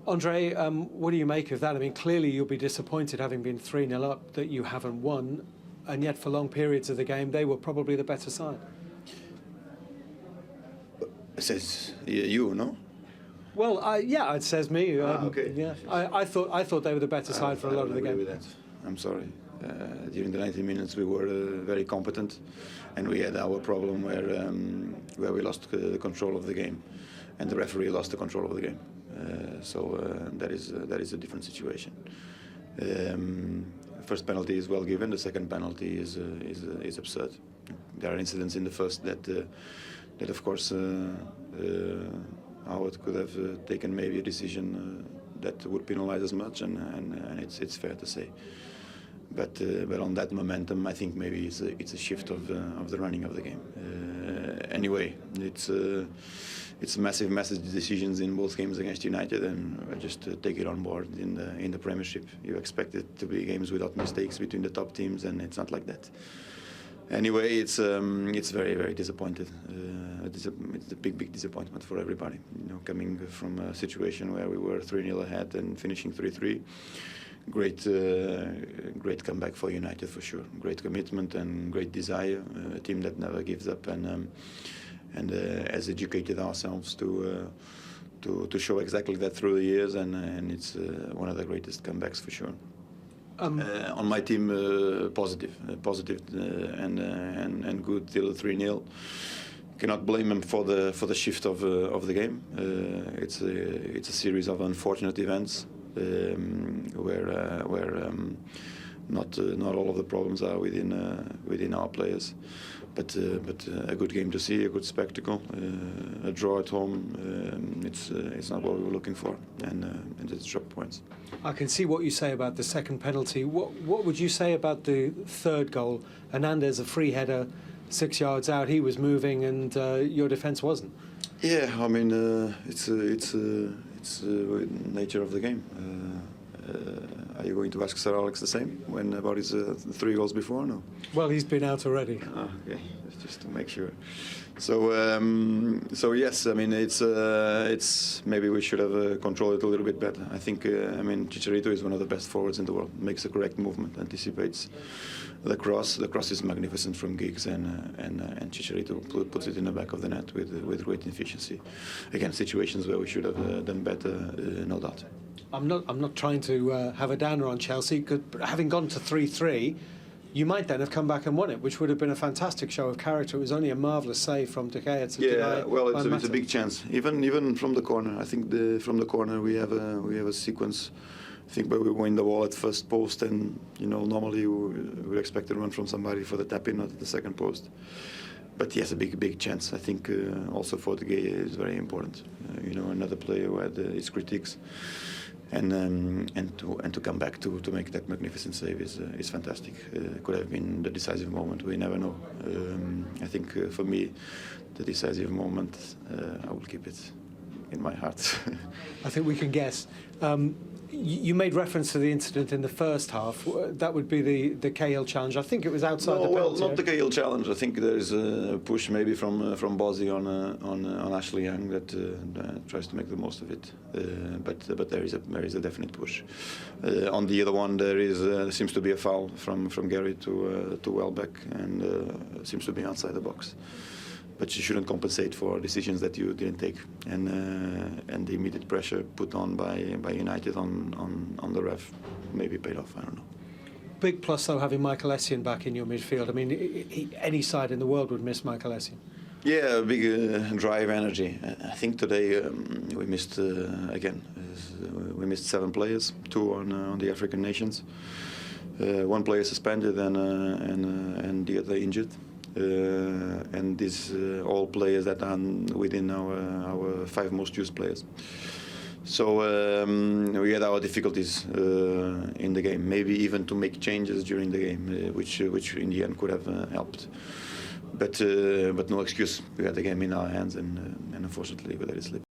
André, what do you make of that? I mean, clearly you'll be disappointed having been 3-0 up that you haven't won, and yet for long periods of the game they were probably the better side. It says you, no? Well, yeah, it says me. Okay. Yeah, I thought they were the better side for a lot of the game. With that. I'm sorry. During the 90 minutes we were very competent, and we had our problem where we lost the control of the game, and the referee lost the control of the game. So that is a different situation. First penalty is well given. The second penalty is absurd. There are incidents in the first that of course Howard could have taken maybe a decision that would penalise as much, and it's fair to say. But on that momentum, I think maybe it's a shift of the running of the game. Anyway, it's massive decisions in both games against United, and I just take it on board in the Premiership. You expect it to be games without mistakes between the top teams, and it's not like that. Anyway, it's very disappointed. It's a big disappointment for everybody. You know, coming from a situation where we were 3-0 ahead and finishing 3-3. Great comeback for United for sure. Great commitment and great desire. A team that never gives up, and has educated ourselves to show exactly that through the years, and it's one of the greatest comebacks for sure. On my team, positive and good till 3-0. Cannot blame them for the shift of the game. It's a series of unfortunate events. Where not all of the problems are within our players, but a good game to see, a good spectacle, a draw at home. It's not what we were looking for, and it's drop points. I can see what you say about the second penalty. What would you say about the third goal? Hernandez, a free header, 6 yards out. He was moving, and your defence wasn't. Yeah, I mean it's nature of the game. Are you going to ask Sir Alex the same about his 3 goals before? No. Well, he's been out already. Okay, just to make sure. So yes, I mean it's maybe we should have controlled it a little bit better. I think I mean Chicharito is one of the best forwards in the world. Makes the correct movement, anticipates the cross. The cross is magnificent from Giggs, and Chicharito puts it in the back of the net with great efficiency. Again, situations where we should have done better, no doubt. I'm not trying to have a downer on Chelsea, because having gone to 3-3, you might then have come back and won it, which would have been a fantastic show of character. It was only a marvellous save from De Gea to deny. Yeah, well, it's a big chance. Even from the corner, I think from the corner we have a sequence. I think where we win the ball at first post, and you know normally we would expect a run from somebody for the tap in, not at the second post. But yes, a big chance. I think also for De Gea is very important. You know, another player who had his critiques. And to come back to make that magnificent save is fantastic. Could have been the decisive moment. We never know. I think for me, the decisive moment, I will keep it in my heart. I think we can guess. You made reference to the incident in the first half. That would be the Cahill challenge. I think it was outside the penalty. Well, not the Cahill challenge. I think there is a push maybe from Bozzi on Ashley Young that tries to make the most of it. But there is a definite push. On the other one, there seems to be a foul from Gary to Welbeck, and seems to be outside the box. But you shouldn't compensate for decisions that you didn't take, and the immediate pressure put on by United on the ref maybe paid off. I don't know. Big plus though having Michael Essien back in your midfield. I mean, any side in the world would miss Michael Essien. Yeah, big drive, energy. I think today we missed again. We missed 7 players, 2 on the African nations, 1 player suspended, and the other injured. And these all players that are within our 5 most used players. So we had our difficulties in the game, maybe even to make changes during the game, which in the end could have helped. But no excuse. We had the game in our hands, and unfortunately we let it slip.